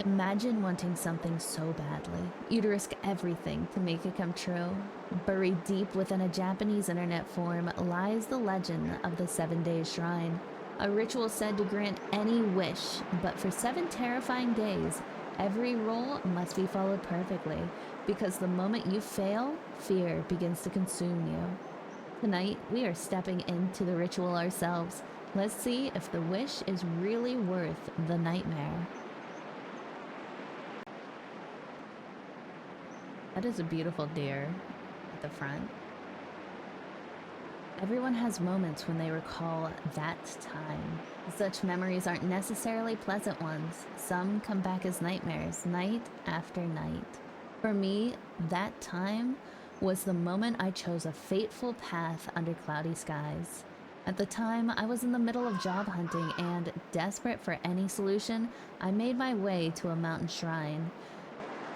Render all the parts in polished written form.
Imagine wanting something so badly. You'd risk everything to make it come true. Buried deep within a Japanese internet forum lies the legend of the 7-day shrine. A ritual said to grant any wish, but for 7 terrifying days, every rule must be followed perfectly, because the moment you fail, fear begins to consume you. Tonight, we are stepping into the ritual ourselves. Let's see if the wish is really worth the nightmare. That is a beautiful deer at the front. Everyone has moments when they recall that time. Such memories aren't necessarily pleasant ones. Some come back as nightmares, night after night. For me, that time was the moment I chose a fateful path under cloudy skies. At the time, I was in the middle of job hunting and, desperate for any solution, I made my way to a mountain shrine.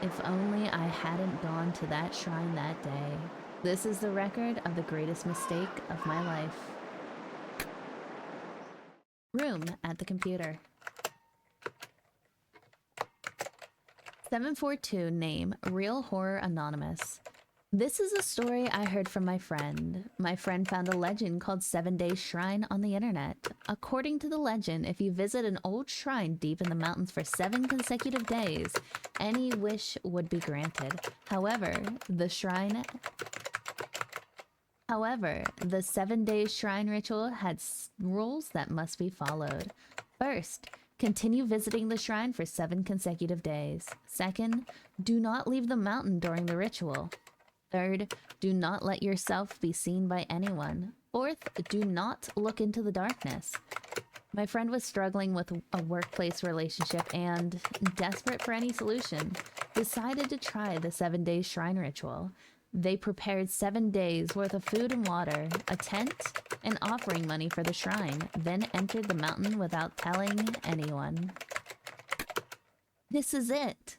If only I hadn't gone to that shrine that day. This is the record of the greatest mistake of my life. Room at the computer. 742 name, Real Horror Anonymous. This is a story I heard from my friend. My friend found a legend called 7-Day Shrine on the internet. According to the legend, if you visit an old shrine deep in the mountains for 7 consecutive days, any wish would be granted. However, the 7-day shrine ritual had rules that must be followed. First, continue visiting the shrine for 7 consecutive days. Second, do not leave the mountain during the ritual. Third, do not let yourself be seen by anyone. Fourth, do not look into the darkness. My friend was struggling with a workplace relationship and, desperate for any solution, decided to try the 7-day shrine ritual. They prepared 7 days worth of food and water, a tent, and offering money for the shrine, then entered the mountain without telling anyone. This is it.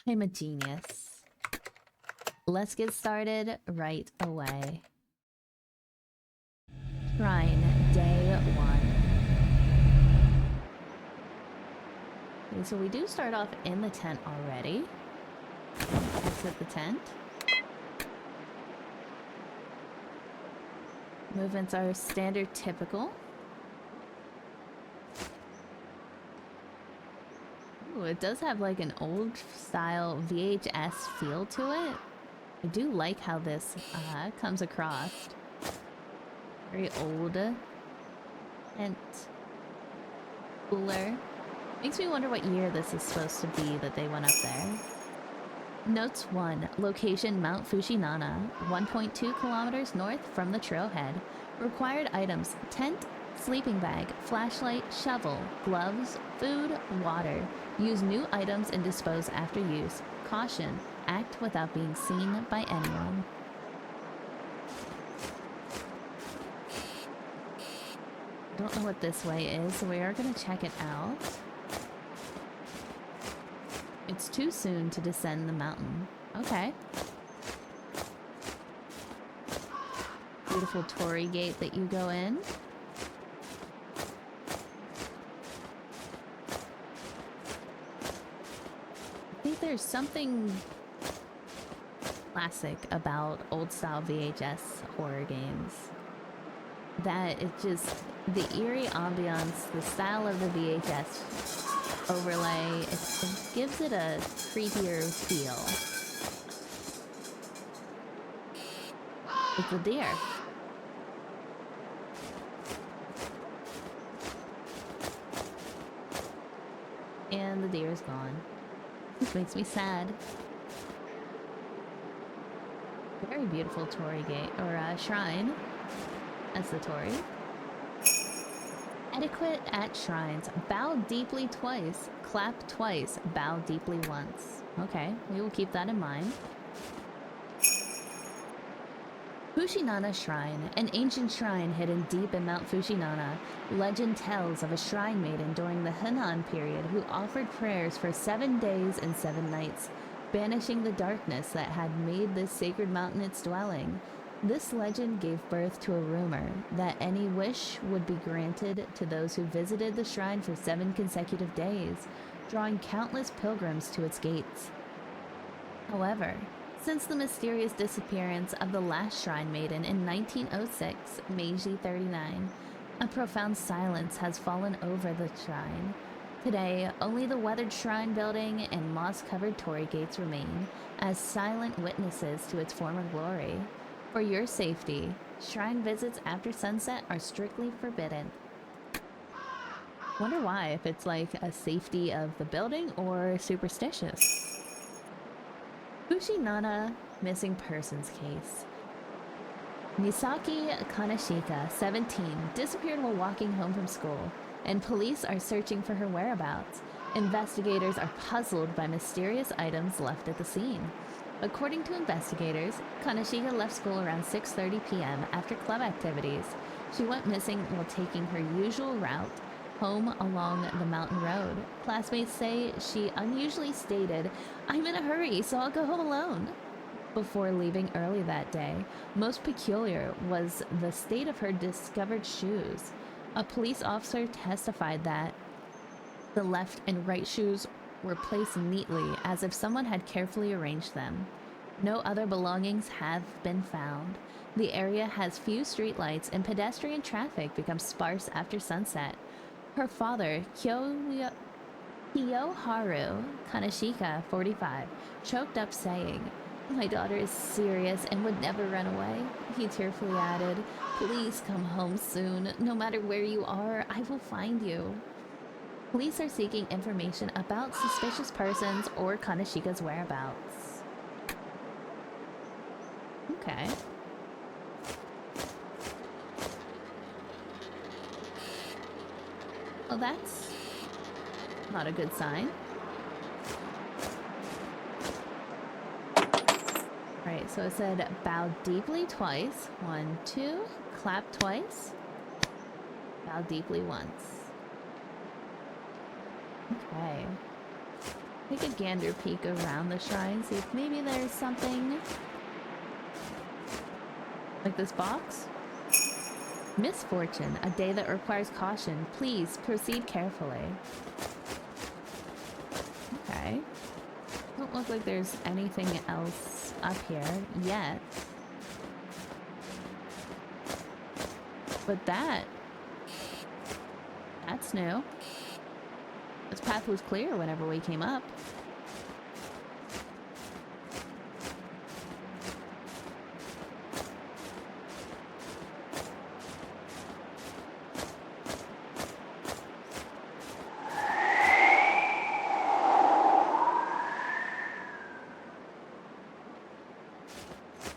I'm a genius. Let's get started right away. Shrine, day 1. Okay, so we do start off in the tent already. Exit the tent. Movements are standard typical. Ooh, it does have like an old style VHS feel to it. I do like how this comes across. Very old. And cooler. Makes me wonder what year this is supposed to be that they went up there. Notes 1. Location Mount Fushinana, 1.2 kilometers north from the trailhead. Required items: tent, sleeping bag, flashlight, shovel, gloves, food, water. Use new items and dispose after use. Caution: act without being seen by anyone. I don't know what this way is, so we are going to check it out. It's too soon to descend the mountain. Okay. Beautiful torii gate that you go in. I think there's something classic about old style VHS horror games. That it just, the eerie ambiance, the style of the VHS overlay, it gives it a creepier feel. It's a deer. And the deer is gone. This makes me sad. Very beautiful torii gate, or shrine. That's the torii. Etiquette at shrines. Bow deeply twice. Clap twice. Bow deeply once. Okay, we will keep that in mind. Fushinana Shrine, an ancient shrine hidden deep in Mount Fushinana. Legend tells of a shrine maiden during the Henan period who offered prayers for 7 days and 7 nights, banishing the darkness that had made this sacred mountain its dwelling. This legend gave birth to a rumor that any wish would be granted to those who visited the shrine for 7 consecutive days, drawing countless pilgrims to its gates. However, since the mysterious disappearance of the last shrine maiden in 1906, Meiji 39, a profound silence has fallen over the shrine. Today, only the weathered shrine building and moss-covered torii gates remain as silent witnesses to its former glory. For your safety, shrine visits after sunset are strictly forbidden. Wonder why, if it's like a safety of the building or superstitious. Fushinana missing persons case. Misaki Kaneshika, 17, disappeared while walking home from school, and police are searching for her whereabouts. Investigators are puzzled by mysterious items left at the scene. According to investigators, Kaneshika left school around 6:30 p.m. after club activities. She went missing while taking her usual route home along the mountain road. Classmates say she unusually stated, "I'm in a hurry, so I'll go home alone," before leaving early that day. Most peculiar was the state of her discovered shoes. A police officer testified that the left and right shoes were placed neatly as if someone had carefully arranged them. No other belongings have been found. The area has few streetlights and pedestrian traffic becomes sparse after sunset. Her father, Kiyoharu Kaneshika, 45, choked up saying, "My daughter is serious and would never run away." He tearfully added, "Please come home soon. No matter where you are, I will find you." Police are seeking information about suspicious persons or Kaneshika's whereabouts. Okay. Well, that's not a good sign. Right, so it said bow deeply twice. 1, 2. Clap twice. Bow deeply once. Okay. Take a gander peek around the shrine, see if maybe there's something like this box. Misfortune, a day that requires caution. Please proceed carefully. Okay. Don't look like there's anything else up here yet. But that's new. This path was clear whenever we came up.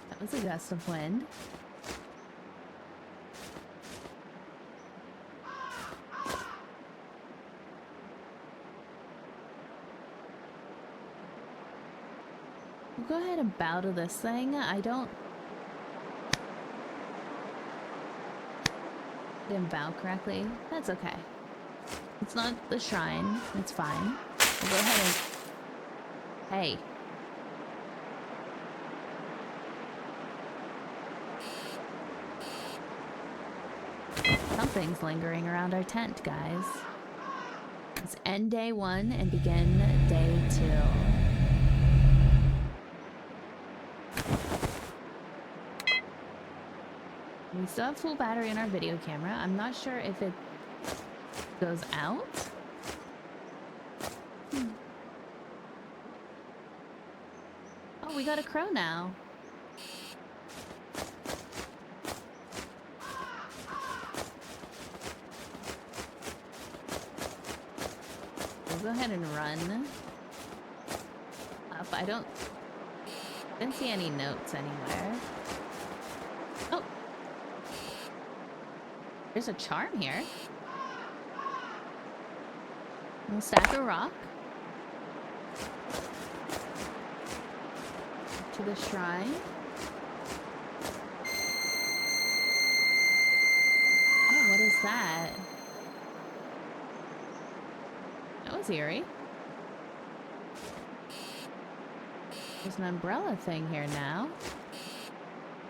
That was a gust of wind. Go ahead and bow to this thing. I didn't bow correctly. That's okay. It's not the shrine. It's fine. I'll go ahead and... Hey. Something's lingering around our tent, guys. Let's end day 1 and begin day 2. We still have full battery in our video camera. I'm not sure if it goes out. Oh, we got a crow now. We'll go ahead and run up. I didn't see any notes anywhere. Oh! There's a charm here. We'll stack a rock to the shrine. Oh, what is that? That was eerie. There's an umbrella thing here now.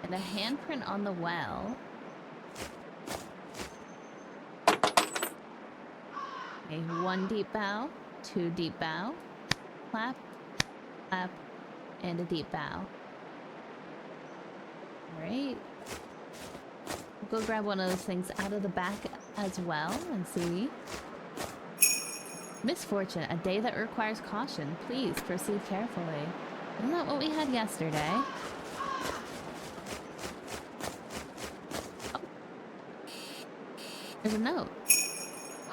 And a handprint on the well. Okay, 1 deep bow, 2 deep bow, clap, clap, and a deep bow. Alright. We'll go grab one of those things out of the back as well and see. Misfortune, a day that requires caution. Please proceed carefully. Isn't that what we had yesterday? Oh. There's a note.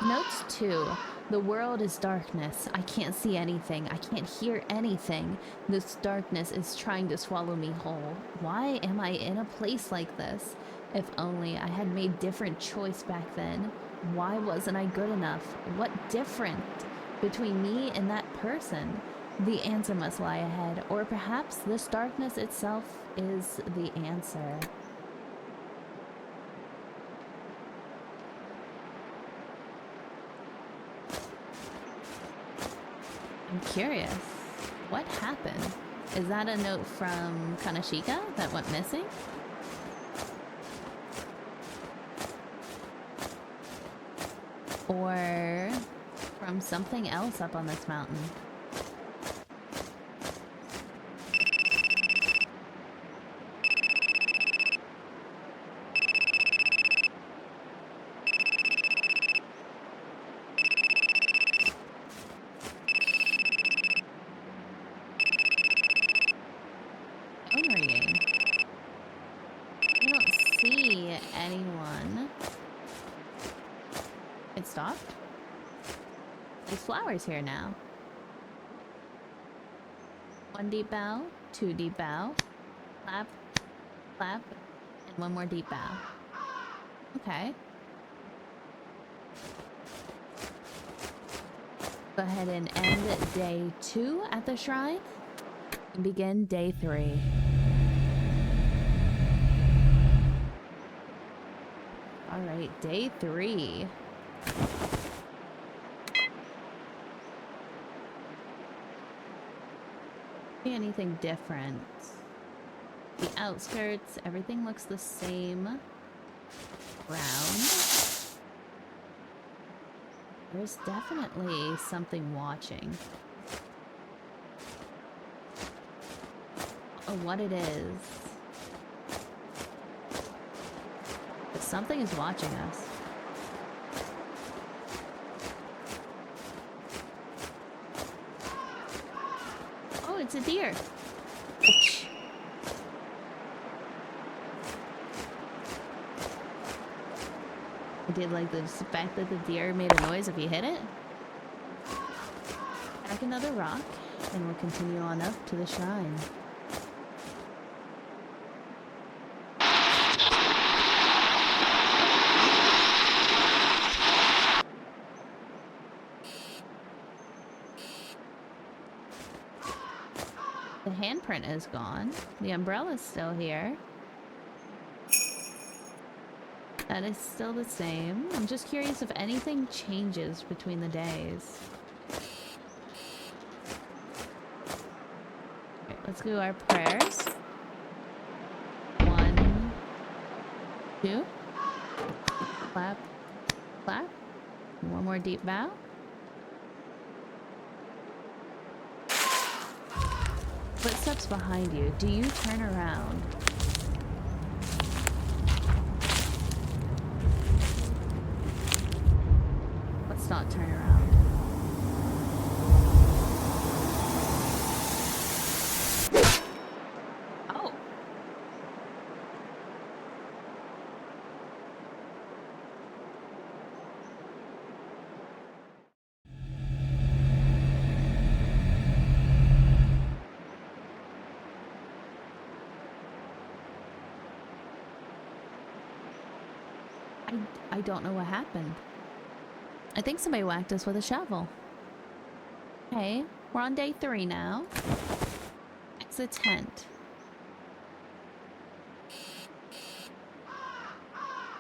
Notes 2. The world is darkness. I can't see anything. I can't hear anything. This darkness is trying to swallow me whole. Why am I in a place like this? If only I had made different choice back then. Why wasn't I good enough? What different between me and that person? The answer must lie ahead, or perhaps this darkness itself is the answer. I'm curious. What happened? Is that a note from Kanashika that went missing? Or from something else up on this mountain? Phone ringing. I don't see anyone. It stopped? There's flowers here now. 1 deep bow, 2 deep bow, clap, clap, and 1 more deep bow. Okay. Go ahead and end day 2 at the shrine and begin day 3. All right, day 3. Anything different? The outskirts, everything looks the same. Round. There's definitely something watching. Oh, what it is. But something is watching us. It's a deer. Ouch. I did like the fact that the deer made a noise if you hit it. Back another rock, and we'll continue on up to the shrine. The handprint is gone. The umbrella's still here. That is still the same. I'm just curious if anything changes between the days. Alright, let's do our prayers. 1, 2. Clap, clap. 1 more deep bow. Footsteps behind you. Do you turn around? Let's not turn around. Oh. I don't know what happened. I think somebody whacked us with a shovel. Okay, we're on day 3 now. Exit tent.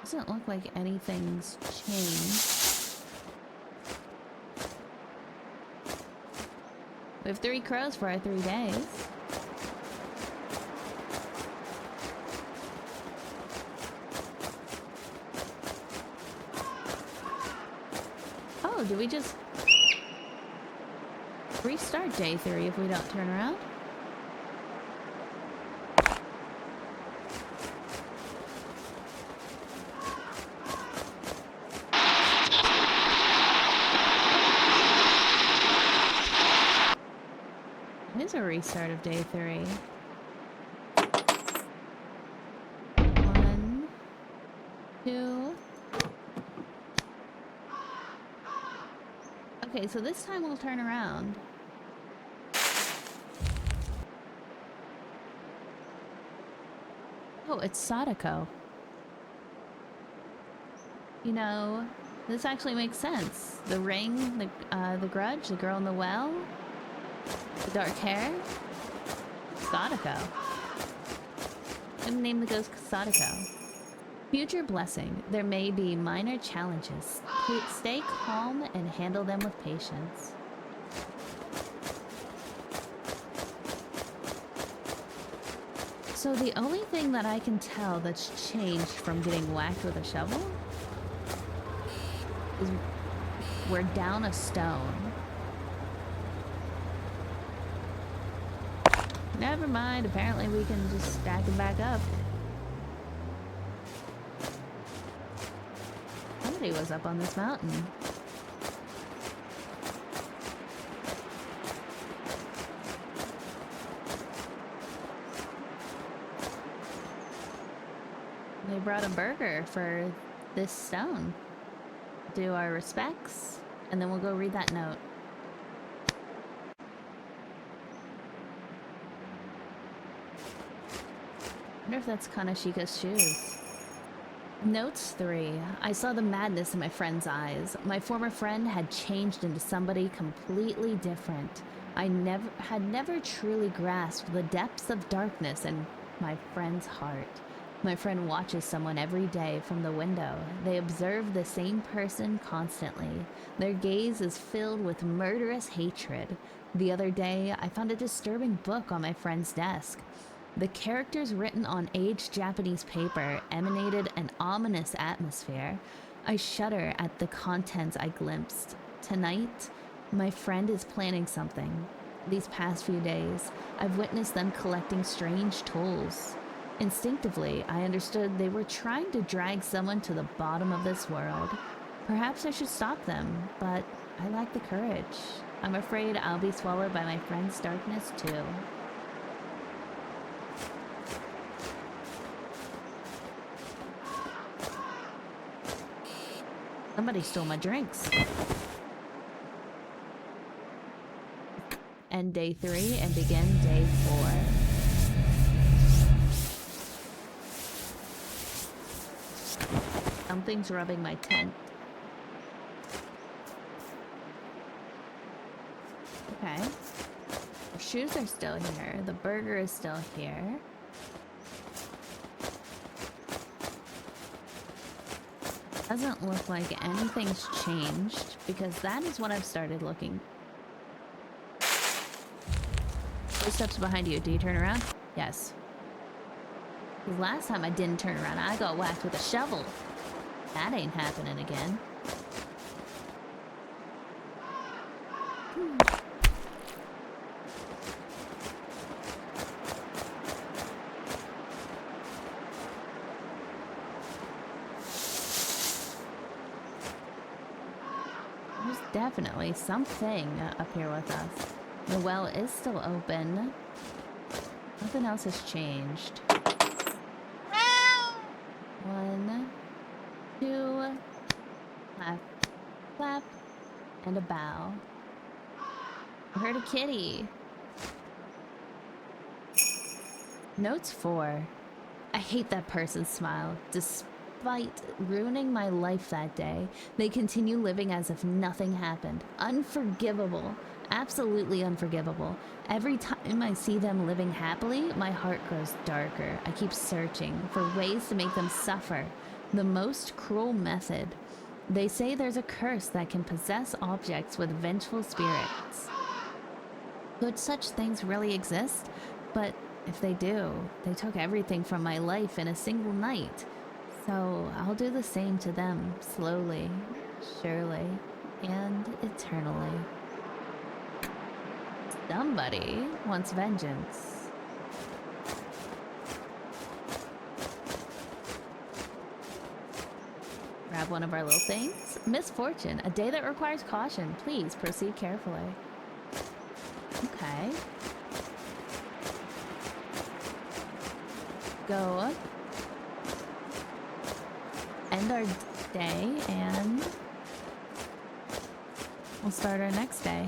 Doesn't look like anything's changed. We have 3 crows for our 3 days. do we just restart day 3 if we don't turn around? It is a restart of day 3. 1, 2. Okay, so this time we'll turn around. Oh, it's Sadako. You know, this actually makes sense. The ring, the grudge, the girl in the well, the dark hair. Sadako. I'm gonna name the ghost Sadako. Future blessing. There may be minor challenges. Please stay calm and handle them with patience. So the only thing that I can tell that's changed from getting whacked with a shovel is we're down a stone. Never mind, apparently we can just stack it back up. Somebody was up on this mountain. They brought a burger for this stone. Do our respects, and then we'll go read that note. I wonder if that's Kanashika's shoes. Notes 3. I saw the madness in my friend's eyes. My former friend had changed into somebody completely different. I had never truly grasped the depths of darkness in my friend's heart. My friend watches someone every day from the window. They observe the same person constantly. Their gaze is filled with murderous hatred. The other day, I found a disturbing book on my friend's desk. The characters written on aged Japanese paper emanated an ominous atmosphere. I shudder at the contents I glimpsed. Tonight, my friend is planning something. These past few days, I've witnessed them collecting strange tools. Instinctively, I understood they were trying to drag someone to the bottom of this world. Perhaps I should stop them, but I lack the courage. I'm afraid I'll be swallowed by my friend's darkness too. Somebody stole my drinks. End day 3 and begin day 4. Something's rubbing my tent. Okay. The shoes are still here. The burger is still here. Doesn't look like anything's changed because that is what I've started looking. Footsteps behind you. Do you turn around? Yes. Because last time I didn't turn around, I got whacked with a shovel. That ain't happening again. There's definitely something up here with us. The well is still open. Nothing else has changed. 1, 2, clap, clap, and a bow. I heard a kitty. Notes 4. I hate that person's smile. Despite ruining my life that day, they continue living as if nothing happened. Unforgivable. Absolutely unforgivable. Every time I see them living happily, my heart grows darker. I keep searching for ways to make them suffer. The most cruel method. They say there's a curse that can possess objects with vengeful spirits. Could such things really exist? But if they do, they took everything from my life in a single night. So I'll do the same to them, slowly, surely. and eternally. Somebody wants vengeance. Grab one of our little things. Misfortune, a day that requires caution. Please proceed carefully. Okay. Go. End our day and we'll start our next day.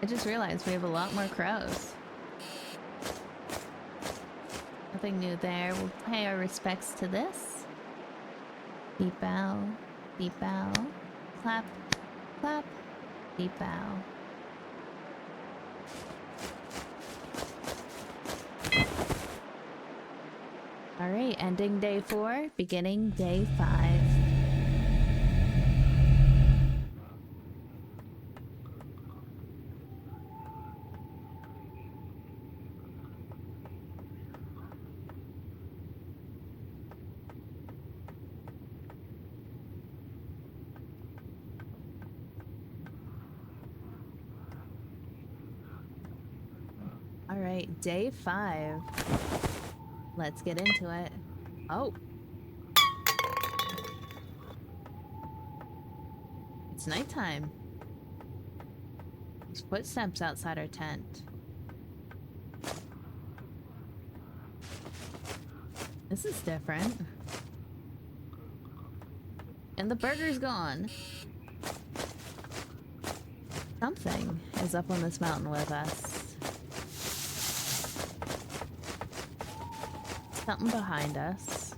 I just realized we have a lot more crows. Nothing new there. We'll pay our respects to this. Beep bow, beep bow, clap, clap, beep bow. Alright, ending day 4, beginning day 5. Alright, day 5. Let's get into it. Oh. It's nighttime. There's footsteps outside our tent. This is different. And the burger's gone. Something is up on this mountain with us. Something behind us.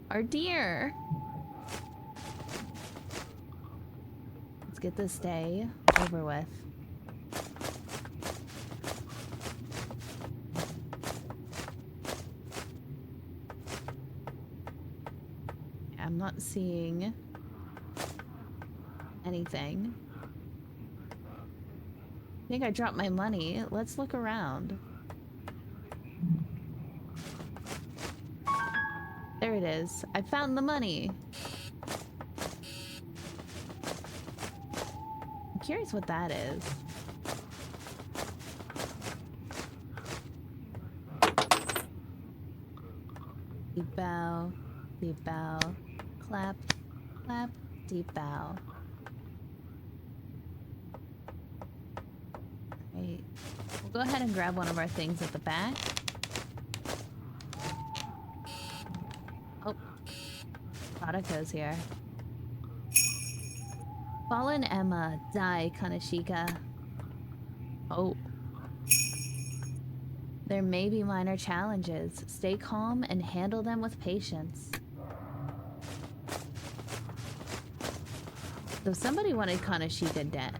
Our deer. Let's get this day over with. I'm not seeing anything. I think I dropped my money. Let's look around. There it is. I found the money. I'm curious what that is. Deep bow, deep bow, clap, clap, deep bow. Right. We'll go ahead and grab one of our things at the back. Katako's here. Fallen Emma, die, Kanashika. Oh. There may be minor challenges. Stay calm and handle them with patience. So somebody wanted Kanashika dead.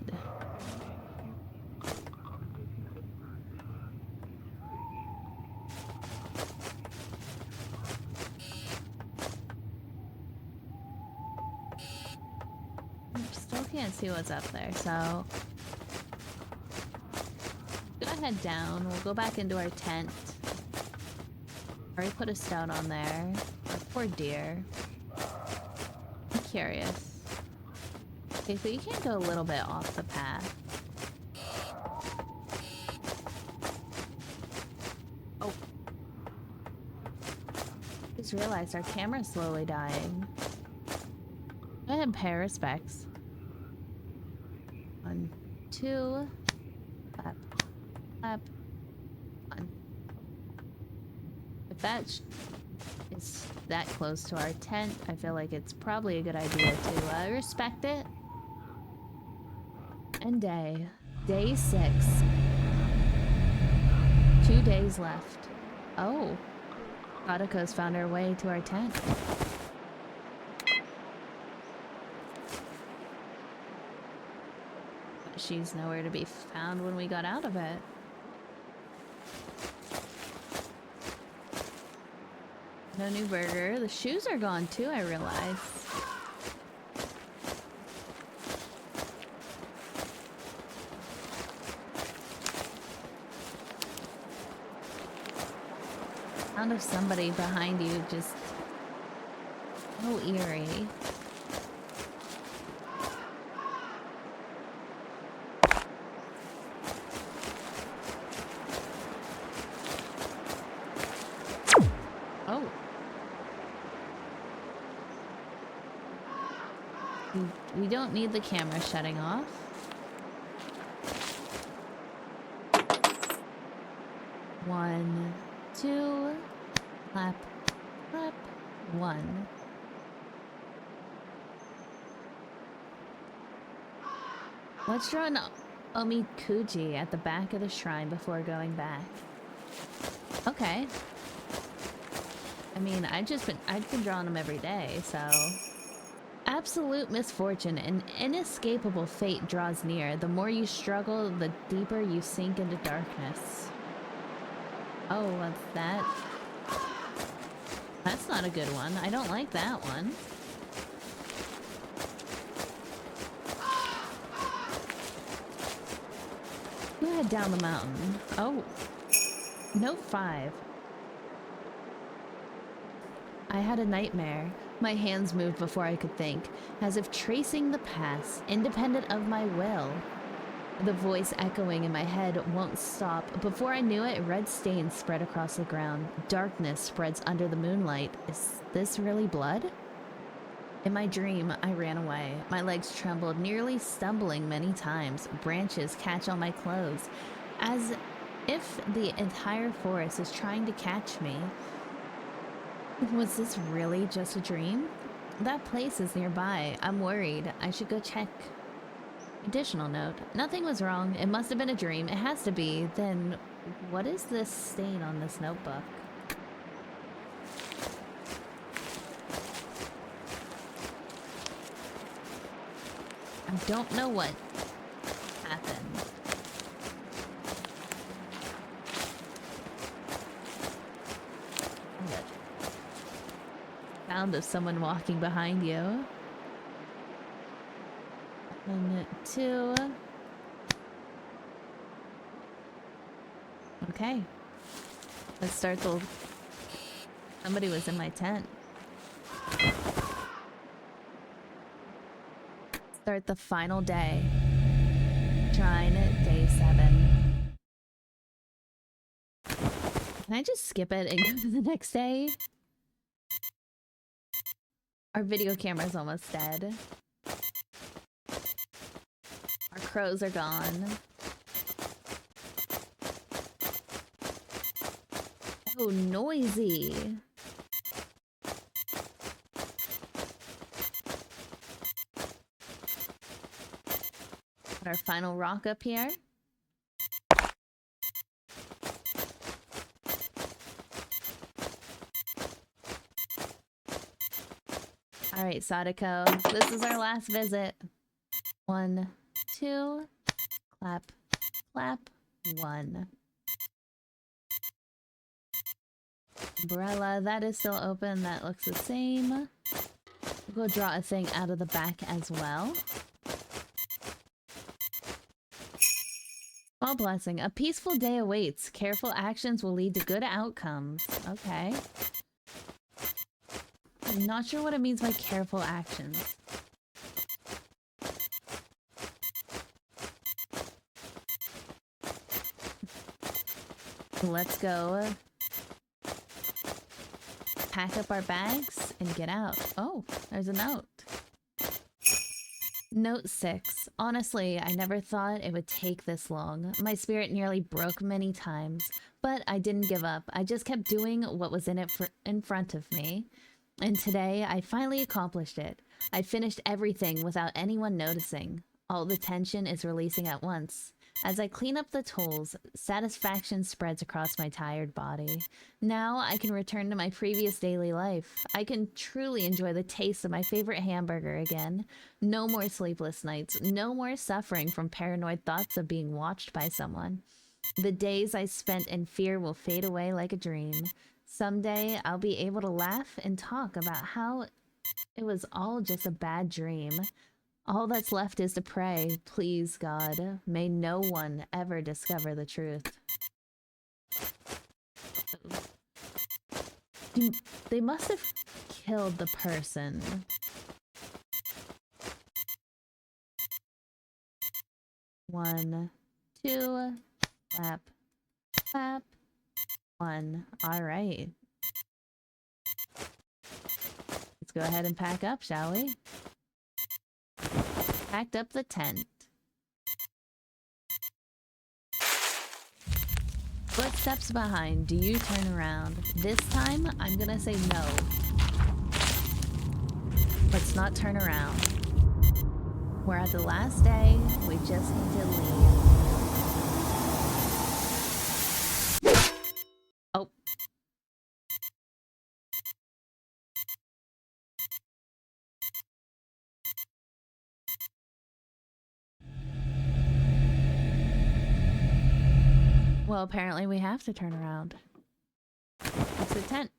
Can't see what's up there, so go ahead down. We'll go back into our tent. Already put a stout on there. Our poor deer. I'm curious. Okay, so you can go a little bit off the path. Oh. Just realized our camera's slowly dying. Go ahead and pay our respects. 1, 2, clap, clap, 1. If that is that close to our tent, I feel like it's probably a good idea to respect it. And day 6. 2 days left. Oh, Katako's found her way to our tent. She's nowhere to be found when we got out of it. No new burger. The shoes are gone too, I realize. sound of somebody behind you just so eerie. Oh. We don't need the camera shutting off. One, two, clap, clap, one. Let's draw an omikuji at the back of the shrine before going back. Okay. I mean, I've been drawing them every day, so. Absolute misfortune and inescapable fate draws near. The more you struggle, the deeper you sink into darkness. Oh, what's that? That's not a good one. I don't like that one. Who head down the mountain? Oh. Note 5. I had a nightmare. My hands moved before I could think, as if tracing the past, independent of my will. The voice echoing in my head won't stop. Before I knew it, red stains spread across the ground. Darkness spreads under the moonlight. Is this really blood? In my dream, I ran away. My legs trembled, nearly stumbling many times. Branches catch on my clothes, as if the entire forest is trying to catch me. Was this really just a dream? That place is nearby. I'm worried. I should go check. Additional note. Nothing was wrong. It must have been a dream. It has to be. Then what is this stain on this notebook? I don't know what happened. Sound of someone walking behind you. 1, 2. Okay. Let's start the... Somebody was in my tent. Start the final day. Shrine day 7. Can I just skip it and go to the next day? Our video camera's almost dead. Our crows are gone. Oh, noisy. Put our final rock up here. All right, Sadako, this is our last visit. 1, 2, clap, clap, 1. Umbrella, that is still open. That looks the same. We'll go draw a thing out of the back as well. Small blessing. A peaceful day awaits. Careful actions will lead to good outcomes. Okay. I'm not sure what it means by careful actions. Let's go pack up our bags and get out. Oh, there's a note. Note 6. Honestly, I never thought it would take this long. My spirit nearly broke many times, but I didn't give up. I just kept doing what was in front of me. And today, I finally accomplished it. I finished everything without anyone noticing. All the tension is releasing at once. As I clean up the tools, satisfaction spreads across my tired body. Now I can return to my previous daily life. I can truly enjoy the taste of my favorite hamburger again. No more sleepless nights. No more suffering from paranoid thoughts of being watched by someone. The days I spent in fear will fade away like a dream. Someday I'll be able to laugh and talk about how it was all just a bad dream. All that's left is to pray. Please, God, may no one ever discover the truth. They must have killed the person. One, two, clap, clap, one. All right. Let's go ahead and pack up, shall we? Packed up the tent. Footsteps behind. Do you turn around? This time, I'm gonna say no. Let's not turn around. We're at the last day. We just need to leave. Oh. Well, apparently we have to turn around. It's the tent.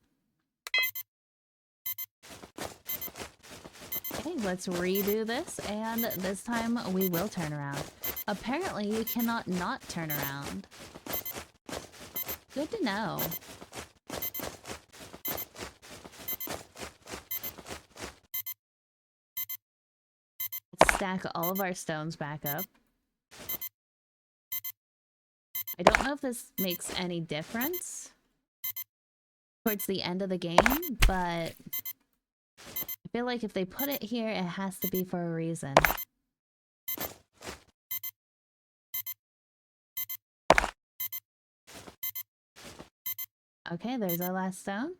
Okay, let's redo this, and this time we will turn around. Apparently, you cannot not turn around. Good to know. Let's stack all of our stones back up. I don't know if this makes any difference towards the end of the game, but I feel like if they put it here, it has to be for a reason. Okay, there's our last stone.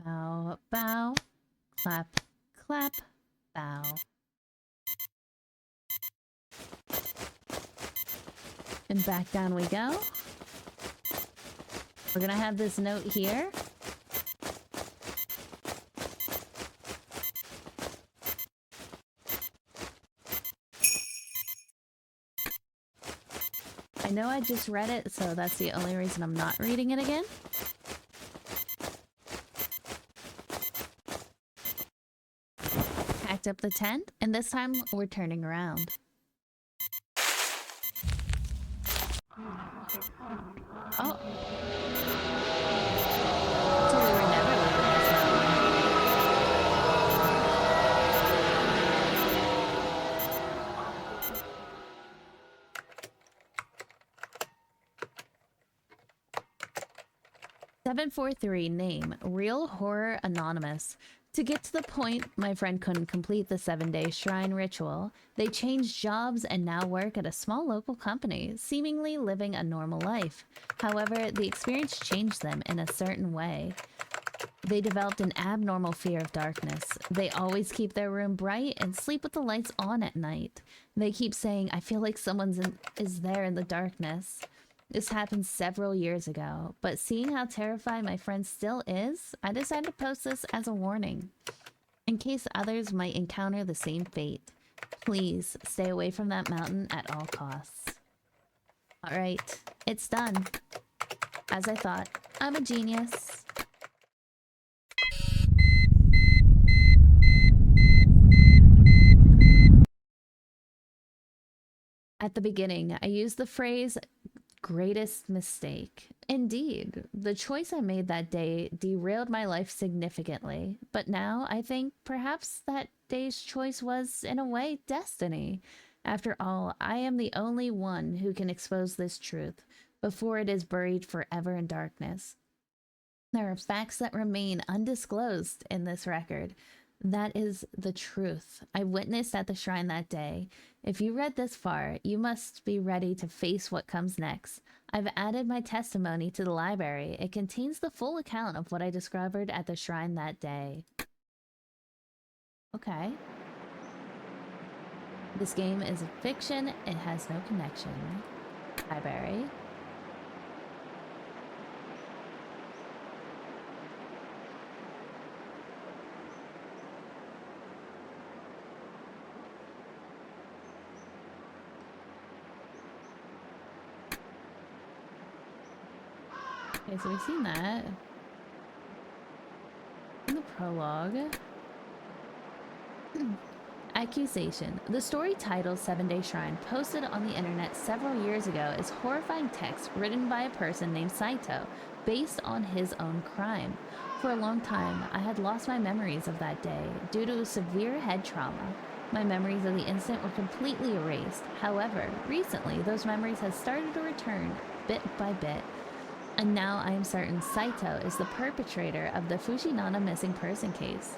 Bow, bow, clap, clap, bow. And back down we go. We're gonna have this note here. I know I just read it, so that's the only reason I'm not reading it again. Packed up the tent, and this time we're turning around. Oh. So we were never leaving this mountain. 743 name, Real Horror Anonymous. To get to the point, my friend couldn't complete the 7-day shrine ritual. They changed jobs and now work at a small local company, seemingly living a normal life. However, the experience changed them in a certain way. They developed an abnormal fear of darkness. They always keep their room bright and sleep with the lights on at night. They keep saying, I feel like someone is there in the darkness. This happened several years ago, but seeing how terrified my friend still is, I decided to post this as a warning, in case others might encounter the same fate. Please stay away from that mountain at all costs. Alright, it's done. As I thought, I'm a genius. At the beginning, I used the phrase, greatest mistake. Indeed, the choice I made that day derailed my life significantly, but now I think perhaps that day's choice was, in a way, destiny. After all, I am the only one who can expose this truth before it is buried forever in darkness. There are facts that remain undisclosed in this record. That is the truth I witnessed at the shrine that day. If you read this far, you must be ready to face what comes next. I've added my testimony to the library. It contains the full account of what I discovered at the shrine that day. Okay. This game is a fiction. It has no connection. Library. Okay, so we've seen that in the prologue. Accusation. The story titled 7-Day Shrine, posted on the internet several years ago, is horrifying text written by a person named Saito, based on his own crime. For a long time, I had lost my memories of that day due to severe head trauma. My memories of the incident were completely erased. However, recently, those memories have started to return bit by bit. And now I am certain Saito is the perpetrator of the Fushinana missing person case.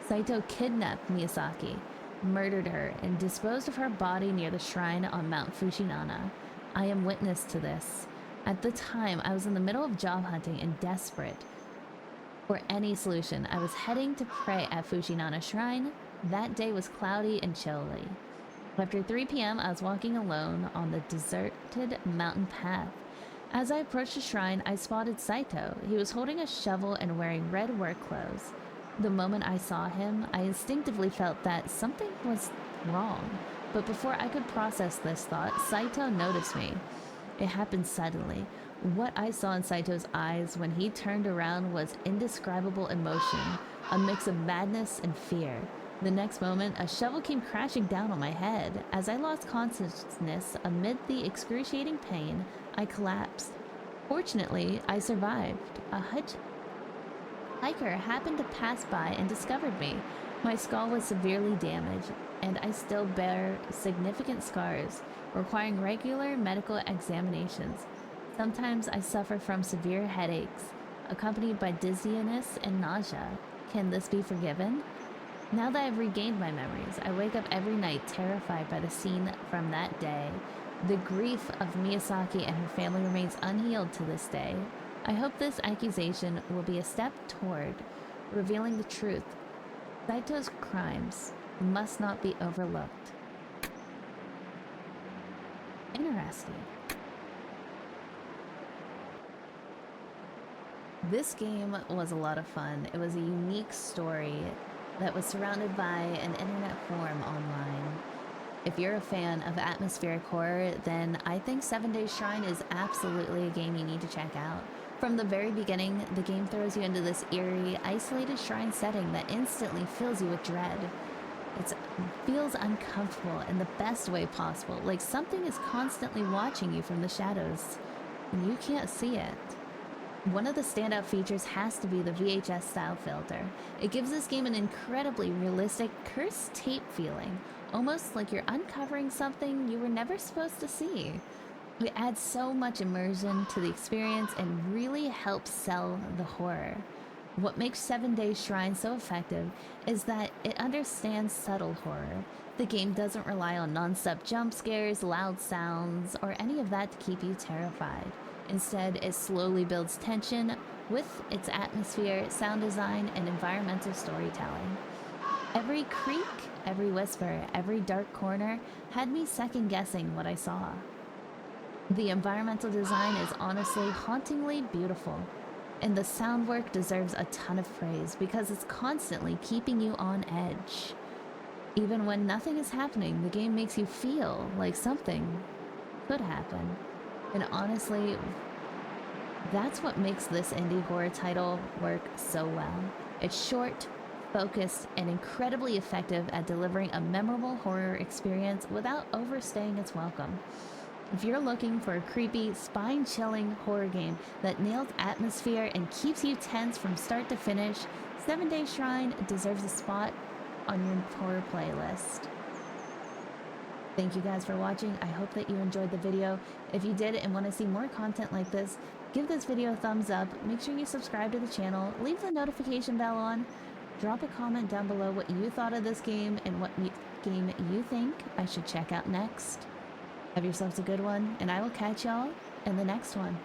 Saito kidnapped Miyazaki, murdered her, and disposed of her body near the shrine on Mount Fushinana. I am witness to this. At the time, I was in the middle of job hunting and desperate for any solution. I was heading to pray at Fushinana Shrine. That day was cloudy and chilly. After 3 p.m., I was walking alone on the deserted mountain path. As I approached the shrine, I spotted Saito. He was holding a shovel and wearing red work clothes. The moment I saw him, I instinctively felt that something was wrong. But before I could process this thought, Saito noticed me. It happened suddenly. What I saw in Saito's eyes when he turned around was indescribable emotion, a mix of madness and fear. The next moment, a shovel came crashing down on my head. As I lost consciousness amid the excruciating pain, I collapsed. Fortunately, I survived. A hiker happened to pass by and discovered me. My skull was severely damaged, and I still bear significant scars, requiring regular medical examinations. Sometimes I suffer from severe headaches, accompanied by dizziness and nausea. Can this be forgiven? Now that I've regained my memories, I wake up every night terrified by the scene from that day. The grief of Miyazaki and her family remains unhealed to this day. I hope this accusation will be a step toward revealing the truth. Saito's crimes must not be overlooked. Interesting. This game was a lot of fun. It was a unique story that was surrounded by an internet forum online. If you're a fan of atmospheric horror, then I think 7-Day Shrine is absolutely a game you need to check out. From the very beginning, the game throws you into this eerie, isolated shrine setting that instantly fills you with dread. It feels uncomfortable in the best way possible, like something is constantly watching you from the shadows, and you can't see it. One of the standout features has to be the VHS style filter. It gives this game an incredibly realistic cursed tape feeling, almost like you're uncovering something you were never supposed to see. It adds so much immersion to the experience and really helps sell the horror. What makes 7-Day Shrine so effective is that it understands subtle horror. The game doesn't rely on non-stop jump scares, loud sounds, or any of that to keep you terrified. Instead, it slowly builds tension with its atmosphere, sound design, and environmental storytelling. Every creak, every whisper, every dark corner had me second-guessing what I saw. The environmental design is honestly hauntingly beautiful, and the sound work deserves a ton of praise because it's constantly keeping you on edge. Even when nothing is happening, the game makes you feel like something could happen. And honestly, that's what makes this indie horror title work so well. It's short, focused, and incredibly effective at delivering a memorable horror experience without overstaying its welcome. If you're looking for a creepy, spine-chilling horror game that nails atmosphere and keeps you tense from start to finish, 7-Day Shrine deserves a spot on your horror playlist. Thank you guys for watching. I hope that you enjoyed the video. If you did and want to see more content like this, give this video a thumbs up. Make sure you subscribe to the channel. Leave the notification bell on. Drop a comment down below what you thought of this game and what game you think I should check out next. Have yourselves a good one, and I will catch y'all in the next one.